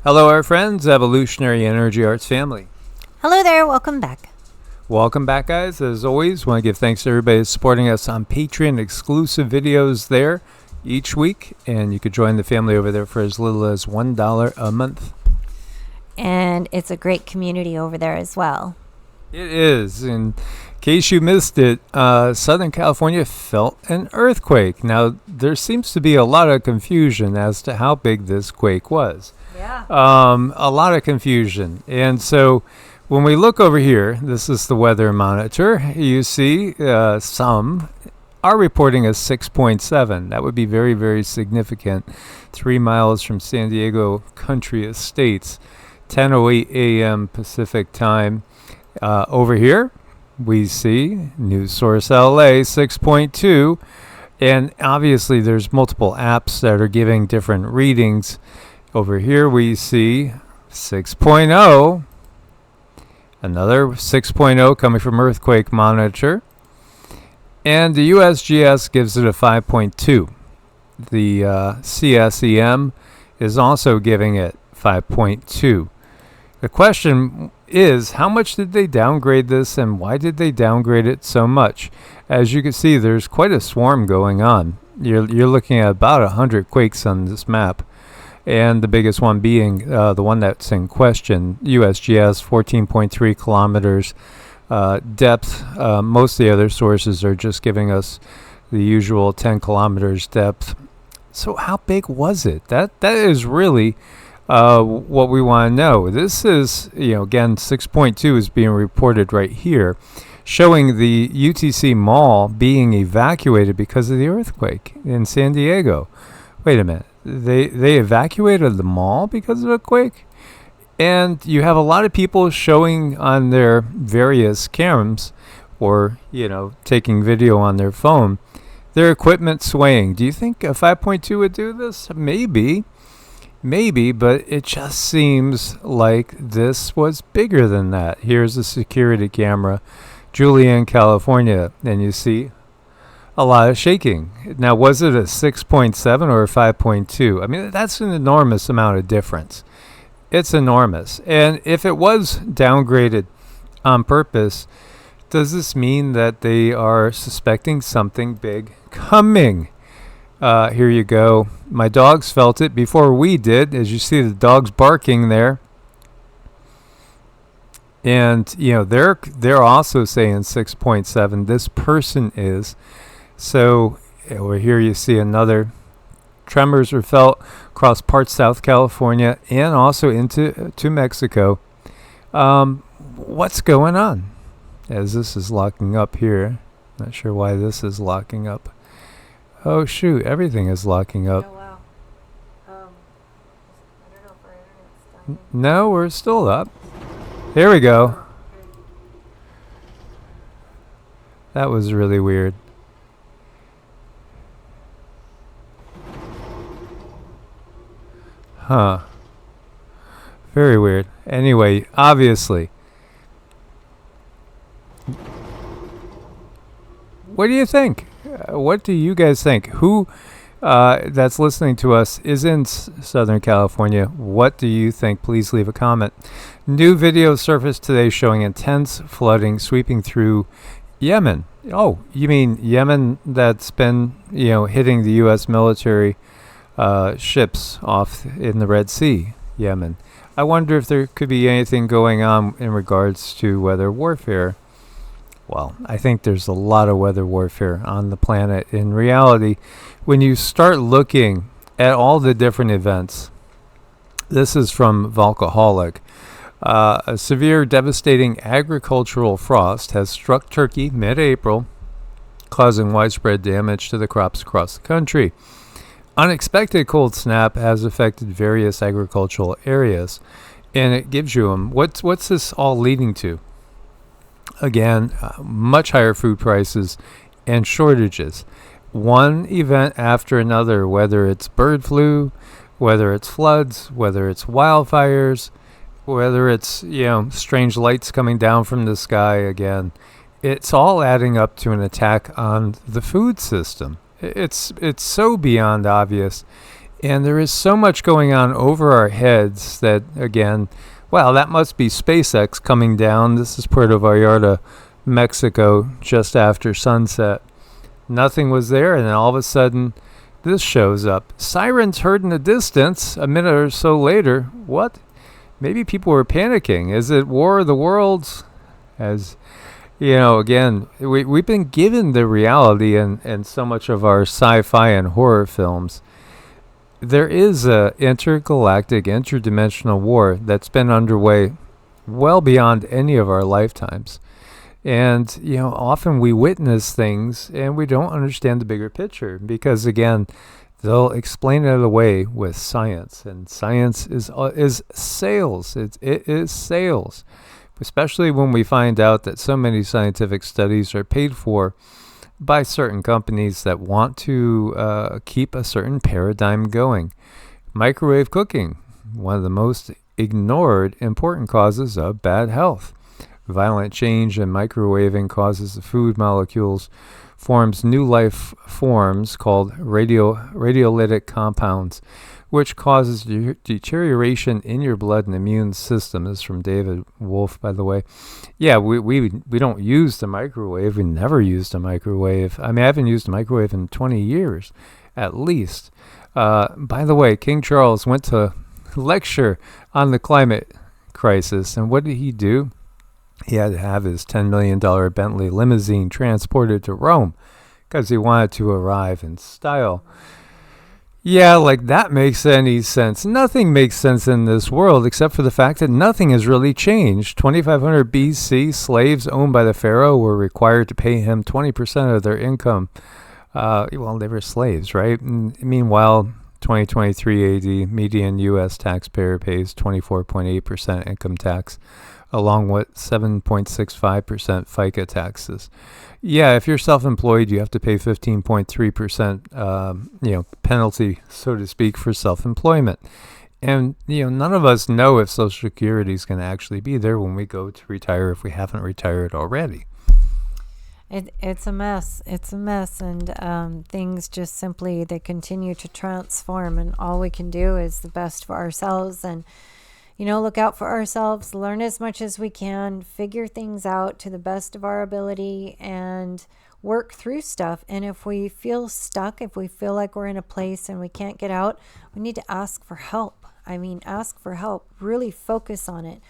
Hello, our friends, Evolutionary Energy Arts family. Hello there, welcome back. Welcome back, guys. As always, want to give thanks to everybody that's supporting us on Patreon. Exclusive videos there each week, and you could join the family over there for as little as $1 a month. And it's a great community over there as well. It is. In case you missed it, Southern California felt an earthquake. Now, there seems to be a lot of confusion as to how big this quake was. Yeah. A lot of confusion. And so when we look over here, this is the weather monitor. You see some are reporting a 6.7. That would be very, very significant. 3 miles from San Diego Country Estates, 10:08 a.m. Pacific time. Over here, we see News Source LA 6.2. And obviously, there's multiple apps that are giving different readings. Over here, we see 6.0. Another 6.0 coming from Earthquake Monitor. And the Usgs gives it a 5.2. The CSEM is also giving it 5.2. The question is, how much did they downgrade this, and why did they downgrade it so much? As you can see, there's quite a swarm going on. You're looking at about 100 quakes on this map. And the biggest one being the one that's in question, USGS, 14.3 kilometers depth. Most of the other sources are just giving us the usual 10 kilometers depth. So how big was it? That is really what we want to know. This is, again, 6.2 is being reported right here, showing the UTC Mall being evacuated because of the earthquake in San Diego. Wait a minute. They evacuated the mall because of a quake? And you have a lot of people showing on their various cams or, taking video on their phone, their equipment swaying. Do you think a 5.2 would do this? Maybe, but it just seems like this was bigger than that. Here's a security camera, Julian, California, and you see a lot of shaking. Now, was it a 6.7 or a 5.2? I mean, that's an enormous amount of difference. It's enormous. And if it was downgraded on purpose, does this mean that they are suspecting something big coming? Here you go. My dogs felt it before we did. As you see, the dogs barking there. And, they're also saying 6.7. This person is. So over here you see another. Tremors were felt across parts of South California and also into Mexico. What's going on? As this is locking up here. Not sure why this is locking up. Oh shoot, everything is locking up. Oh wow. I don't know if our internet's done. No, we're still up. Here we go. That was really weird. Huh. Very weird. Anyway, obviously. What do you think? What do you guys think? Who that's listening to us is in Southern California. What do you think? Please leave a comment. New video surfaced today showing intense flooding sweeping through Yemen. Oh, you mean Yemen that's been, hitting the U.S. military ships off in the Red Sea, Yemen. I wonder if there could be anything going on in regards to weather warfare. Well, I think there's a lot of weather warfare on the planet. In reality, when you start looking at all the different events, this is from Volcaholic. A severe, devastating agricultural frost has struck Turkey mid-April, causing widespread damage to the crops across the country. Unexpected cold snap has affected various agricultural areas, and it gives you them. What's this all leading to? Again, much higher food prices and shortages. One event after another, whether it's bird flu, whether it's floods, whether it's wildfires, whether it's, strange lights coming down from the sky again. It's all adding up to an attack on the food system. It's so beyond obvious. And there is so much going on over our heads that, again, wow, that must be SpaceX coming down. This is Puerto Vallarta, Mexico, just after sunset. Nothing was there, and then all of a sudden, this shows up. Sirens heard in the distance. A minute or so later, what? Maybe people were panicking. Is it War of the Worlds? As you know, again, we've been given the reality in so much of our sci-fi and horror films. There is a intergalactic, interdimensional war that's been underway well beyond any of our lifetimes. And, you know, often we witness things and we don't understand the bigger picture because, again, they'll explain it away with science. And science is sales. It is sales, especially when we find out that so many scientific studies are paid for by certain companies that want to keep a certain paradigm going. Microwave cooking, one of the most ignored important causes of bad health. Violent change in microwaving causes the food molecules, forms new life forms called radiolytic compounds, which causes deterioration in your blood and immune system. This is from David Wolf, by the way. Yeah, we don't use the microwave. We never used a microwave. I mean, I haven't used a microwave in 20 years, at least. By the way, King Charles went to lecture on the climate crisis, and what did he do? He had to have his $10 million Bentley limousine transported to Rome because he wanted to arrive in style. Yeah, like that makes any sense. Nothing makes sense in this world except for the fact that nothing has really changed. 2500 BC, slaves owned by the pharaoh were required to pay him 20% of their income. Well, they were slaves, right? And meanwhile, 2023 AD, median U.S. taxpayer pays 24.8% income tax, along with 7.65% FICA taxes. Yeah, if you're self-employed, you have to pay 15.3%, penalty, so to speak, for self-employment. And, none of us know if Social Security is going to actually be there when we go to retire if we haven't retired already. It's a mess. It's a mess. And things just simply, they continue to transform. And all we can do is the best for ourselves and look out for ourselves, learn as much as we can, figure things out to the best of our ability, and work through stuff. And if we feel stuck, if we feel like we're in a place and we can't get out, we need to ask for help. Ask for help. Really focus on it.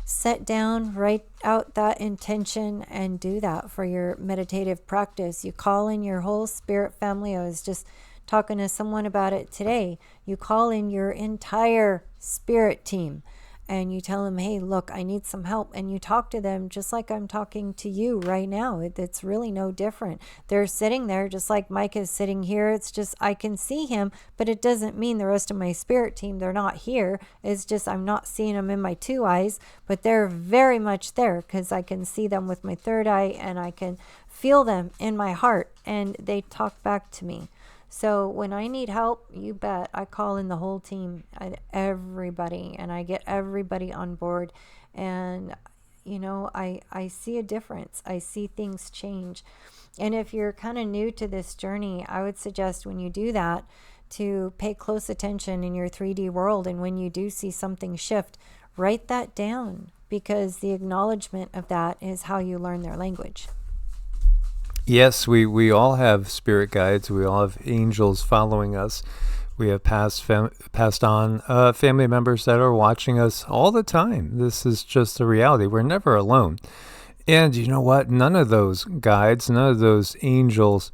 Sit down, write out that intention, and do that for your meditative practice. You call in your whole spirit family. I was just talking to someone about it today. You call in your entire spirit team and you tell them, hey, look, I need some help. And you talk to them just like I'm talking to you right now. It's really no different. They're sitting there just like Mike is sitting here. It's just I can see him, but it doesn't mean the rest of my spirit team, they're not here. It's just I'm not seeing them in my two eyes, but they're very much there because I can see them with my third eye and I can feel them in my heart and they talk back to me. So when I need help, you bet, I call in the whole team, everybody, and I get everybody on board. And, I see a difference. I see things change. And if you're kind of new to this journey, I would suggest when you do that to pay close attention in your 3D world. And when you do see something shift, write that down because the acknowledgement of that is how you learn their language. Yes, we all have spirit guides. We all have angels following us. We have passed on family members that are watching us all the time. This is just a reality. We're never alone. And you know what? None of those guides, none of those angels,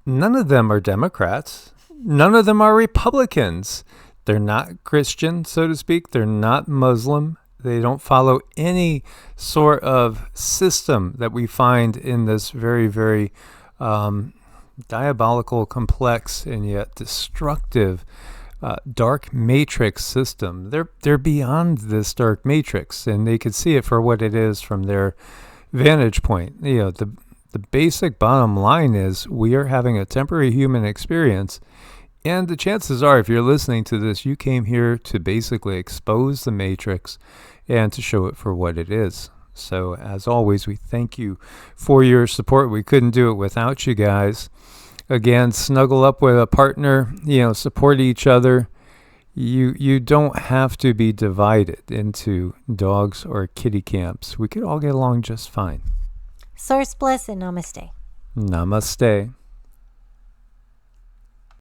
none of them are Democrats. None of them are Republicans. They're not Christian, so to speak. They're not Muslim. They don't follow any sort of system that we find in this very, very diabolical, complex, and yet destructive dark matrix system. They're beyond this dark matrix, and they could see it for what it is from their vantage point. The basic bottom line is we are having a temporary human experience. And the chances are, if you're listening to this, you came here to basically expose the matrix and to show it for what it is. So, as always, we thank you for your support. We couldn't do it without you guys. Again, snuggle up with a partner, support each other. You don't have to be divided into dogs or kitty camps. We could all get along just fine. Source bless and namaste. Namaste.